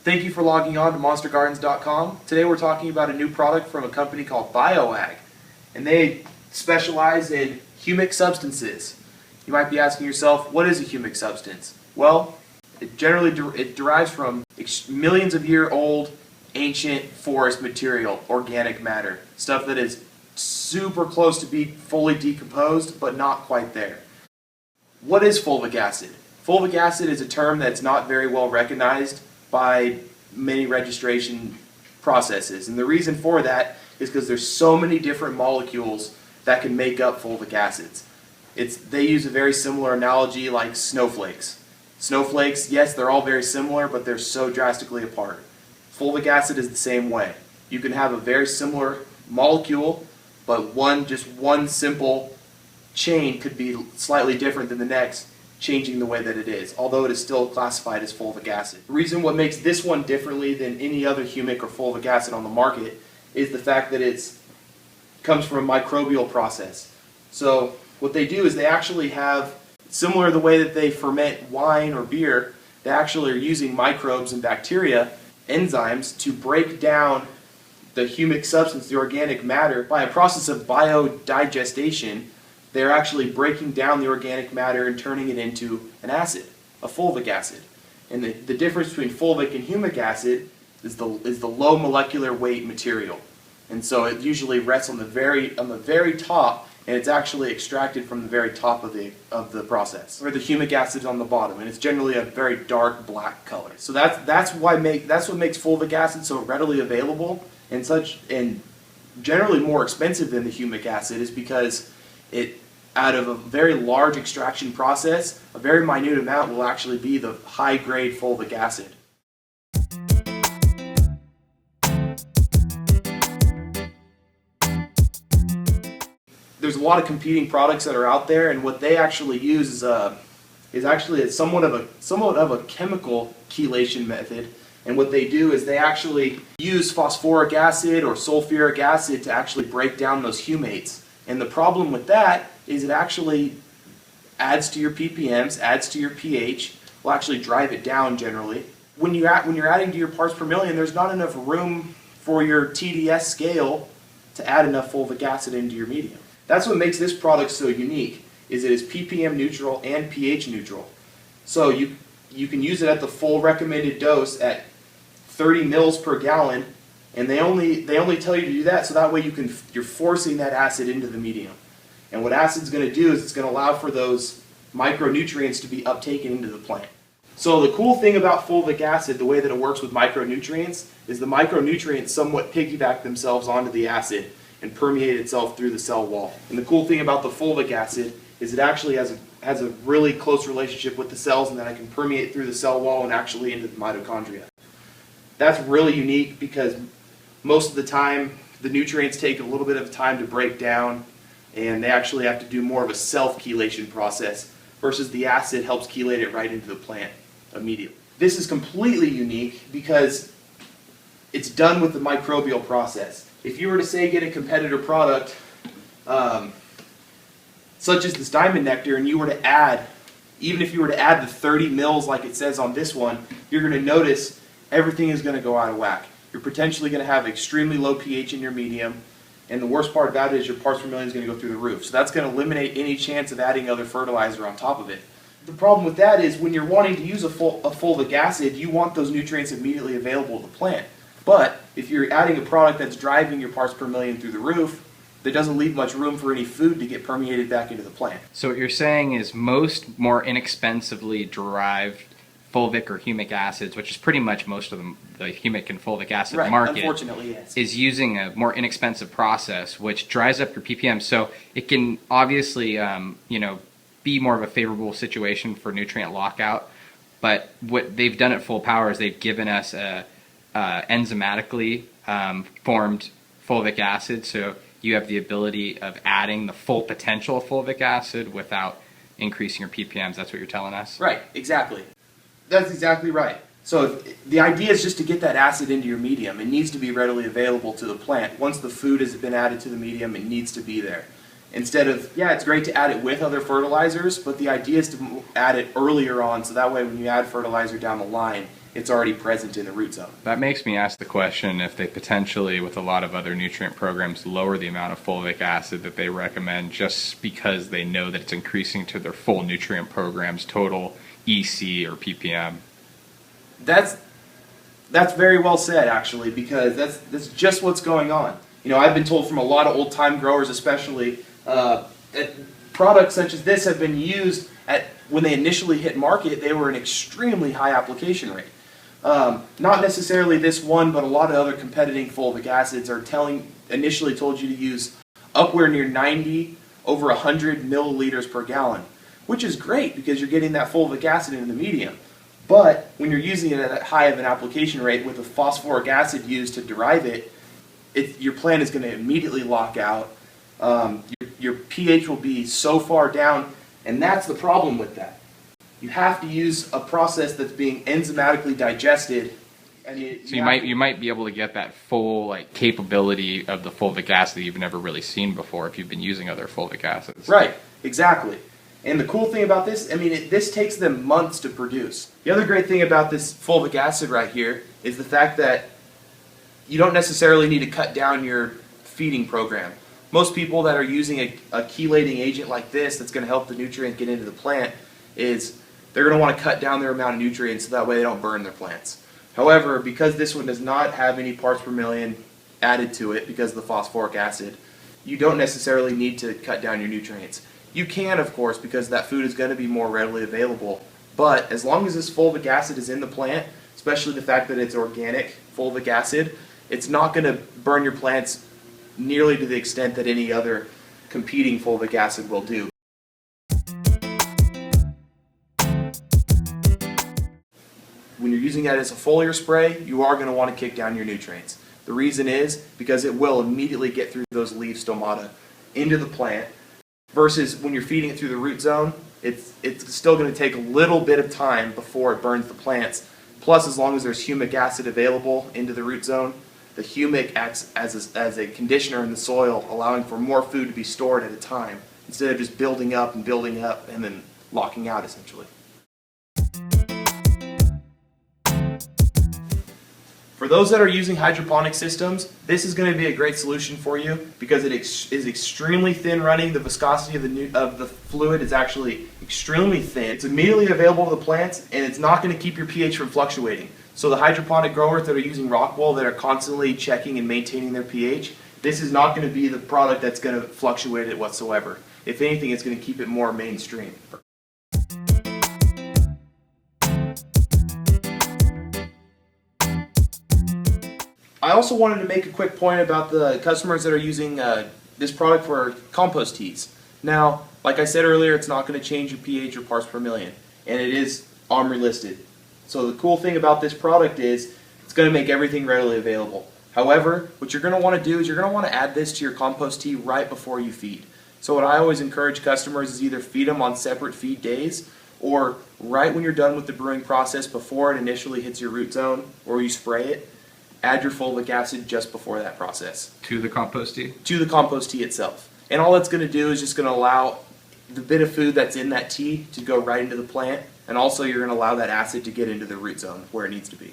Thank you for logging on to monstergardens.com. Today we're talking about a new product from a company called BioAg, and they specialize in humic substances. You might be asking yourself, what is a humic substance? Well, it derives from millions of year old ancient forest material, organic matter, stuff that is super close to being fully decomposed but not quite there. What is fulvic acid? Fulvic acid is a term that's not very well recognized by many registration processes, and the reason for that is because there's so many different molecules that can make up fulvic acids. They use a very similar analogy like snowflakes. Snowflakes, yes, they're all very similar, but they're so drastically apart. Fulvic acid is the same way. You can have a very similar molecule, but just one simple chain could be slightly different than the next, changing the way that it is, although it is still classified as fulvic acid. The reason what makes this one differently than any other humic or fulvic acid on the market is the fact that it comes from a microbial process. So what they do is they actually have, similar to the way that they ferment wine or beer, they actually are using microbes and bacteria, enzymes, to break down the humic substance, the organic matter, by a process of biodigestation. They're actually breaking down the organic matter and turning it into an acid, a fulvic acid. And the difference between fulvic and humic acid is the low molecular weight material. And so it usually rests on the very top, and it's actually extracted from the very top of the process. Where the humic acid is on the bottom, and it's generally a very dark black color. So that's what makes fulvic acid so readily available and generally more expensive than the humic acid, is because out of a very large extraction process, a very minute amount will actually be the high-grade fulvic acid. There's a lot of competing products that are out there, and what they actually use is actually somewhat of a chemical chelation method. And what they do is they actually use phosphoric acid or sulfuric acid to actually break down those humates. And the problem with that is it actually adds to your ppms, adds to your pH, will actually drive it down generally. When you're adding to your parts per million, there's not enough room for your TDS scale to add enough fulvic acid into your medium. That's what makes this product so unique, is it is ppm neutral and pH neutral. So you can use it at the full recommended dose at 30 mils per gallon, and they only tell you to do that so that way you're forcing that acid into the medium. And what acid's going to do is it's going to allow for those micronutrients to be uptaken into the plant. So the cool thing about fulvic acid, the way that it works with micronutrients, is the micronutrients somewhat piggyback themselves onto the acid and permeate itself through the cell wall. And the cool thing about the fulvic acid is it actually has a really close relationship with the cells, and that it can permeate through the cell wall and actually into the mitochondria. That's really unique because most of the time the nutrients take a little bit of time to break down, and they actually have to do more of a self-chelation process, versus the acid helps chelate it right into the plant immediately. This is completely unique because it's done with the microbial process. If you were to say get a competitor product such as this diamond nectar, and you were to add, even if you were to add the 30 mils like it says on this one, you're going to notice everything is going to go out of whack. You're potentially going to have extremely low pH in your medium, and the worst part about it is your parts per million is going to go through the roof. So that's going to eliminate any chance of adding other fertilizer on top of it. The problem with that is when you're wanting to use a fulvic acid, you want those nutrients immediately available to the plant. But if you're adding a product that's driving your parts per million through the roof, there doesn't leave much room for any food to get permeated back into the plant. So what you're saying is most more inexpensively derived fulvic or humic acids, which is pretty much most of the humic and fulvic acid market, unfortunately, yes, is using a more inexpensive process which dries up your ppm. So it can obviously be more of a favorable situation for nutrient lockout. But what they've done at ful-power is they've given us a enzymatically formed fulvic acid, so you have the ability of adding the full potential of fulvic acid without increasing your ppms. That's what you're telling us? Right, exactly. That's exactly right. So the idea is just to get that acid into your medium. It needs to be readily available to the plant. Once the food has been added to the medium, it needs to be there. Instead of, yeah, it's great to add it with other fertilizers, but the idea is to add it earlier on, so that way when you add fertilizer down the line, it's already present in the root zone. That makes me ask the question if they potentially, with a lot of other nutrient programs, lower the amount of fulvic acid that they recommend just because they know that it's increasing to their full nutrient program's total EC or ppm. That's very well said, actually, because that's just what's going on. You know, I've been told from a lot of old-time growers especially, that products such as this have been used when they initially hit market, they were an extremely high application rate. Not necessarily this one, but a lot of other competing fulvic acids are initially told you to use upward near 90 over 100 milliliters per gallon, which is great because you're getting that fulvic acid in the medium. But when you're using it at that high of an application rate with the phosphoric acid used to derive it, your plant is going to immediately lock out. Your pH will be so far down, and that's the problem with that. You have to use a process that's being enzymatically digested. And you might be able to get that full capability of the fulvic acid that you've never really seen before if you've been using other fulvic acids. Right, exactly. And the cool thing about this, I mean, this takes them months to produce. The other great thing about this fulvic acid right here is the fact that you don't necessarily need to cut down your feeding program. Most people that are using a chelating agent like this that's going to help the nutrient get into the plant they're going to want to cut down their amount of nutrients so that way they don't burn their plants. However, because this one does not have any parts per million added to it because of the phosphoric acid, you don't necessarily need to cut down your nutrients. You can, of course, because that food is going to be more readily available, but as long as this fulvic acid is in the plant, especially the fact that it's organic fulvic acid, it's not going to burn your plants nearly to the extent that any other competing fulvic acid will do. When you're using that as a foliar spray, you are going to want to kick down your nutrients. The reason is because it will immediately get through those leaf stomata into the plant, versus when you're feeding it through the root zone, it's still going to take a little bit of time before it burns the plants. Plus, as long as there's humic acid available into the root zone, the humic acts as a conditioner in the soil, allowing for more food to be stored at a time, instead of just building up and then locking out, essentially. For those that are using hydroponic systems, this is going to be a great solution for you because it is extremely thin running. The viscosity of the fluid is actually extremely thin. It's immediately available to the plants, and it's not going to keep your pH from fluctuating. So the hydroponic growers that are using rock wool that are constantly checking and maintaining their pH, this is not going to be the product that's going to fluctuate it whatsoever. If anything, it's going to keep it more mainstream. I also wanted to make a quick point about the customers that are using this product for compost teas. Now, like I said earlier, it's not going to change your pH or parts per million, and it is OMRI listed. So the cool thing about this product is it's going to make everything readily available. However, what you're going to want to do is you're going to want to add this to your compost tea right before you feed. So what I always encourage customers is either feed them on separate feed days, or right when you're done with the brewing process before it initially hits your root zone or you spray it, add your fulvic acid just before that process. To the compost tea? To the compost tea itself. And all that's going to do is just going to allow the bit of food that's in that tea to go right into the plant, and also you're going to allow that acid to get into the root zone where it needs to be.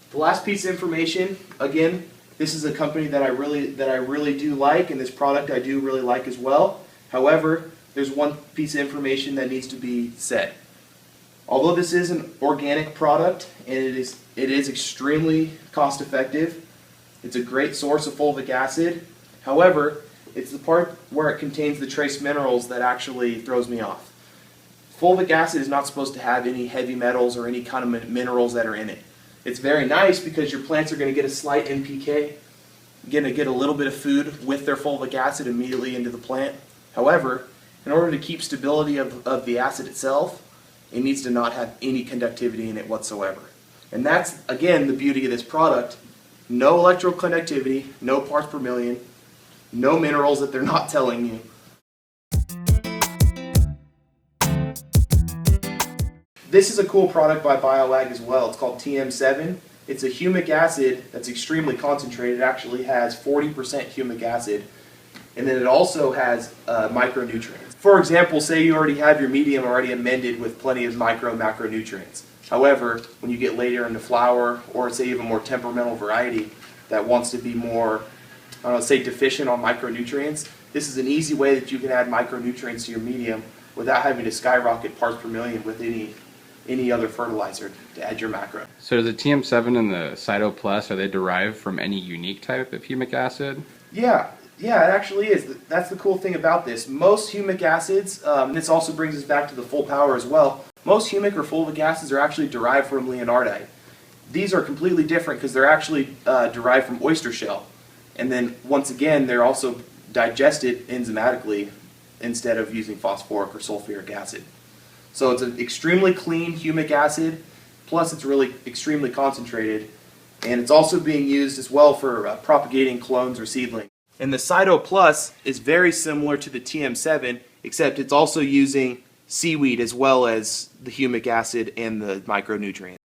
The last piece of information, again, this is a company that I really do like, and this product I do really like as well. However, there's one piece of information that needs to be said. Although this is an organic product and it is extremely cost effective, it's a great source of fulvic acid. However, it's the part where it contains the trace minerals that actually throws me off. Fulvic acid is not supposed to have any heavy metals or any kind of minerals that are in it. It's very nice because your plants are going to get a slight NPK, going to get a little bit of food with their fulvic acid immediately into the plant. However, in order to keep stability of the acid itself, it needs to not have any conductivity in it whatsoever. And that's, again, the beauty of this product. No electrical conductivity, no parts per million, no minerals that they're not telling you. This is a cool product by BioAg as well. It's called TM7. It's a humic acid that's extremely concentrated. It actually has 40% humic acid. And then it also has micronutrients. For example, say you already have your medium already amended with plenty of macronutrients. However, when you get later into flower, or say you have a more temperamental variety that wants to be more, say deficient on micronutrients, this is an easy way that you can add micronutrients to your medium without having to skyrocket parts per million with any other fertilizer to add your macro. So the TM7 and the CYTO Plus, are they derived from any unique type of humic acid? Yeah, it actually is. That's the cool thing about this. Most humic acids, and this also brings us back to the ful-power as well, most humic or fulvic acids are actually derived from leonardite. These are completely different because they're actually derived from oyster shell. And then, once again, they're also digested enzymatically instead of using phosphoric or sulfuric acid. So it's an extremely clean humic acid, plus it's really extremely concentrated, and it's also being used as well for propagating clones or seedlings. And the CYTO Plus is very similar to the TM7, except it's also using seaweed as well as the humic acid and the micronutrients.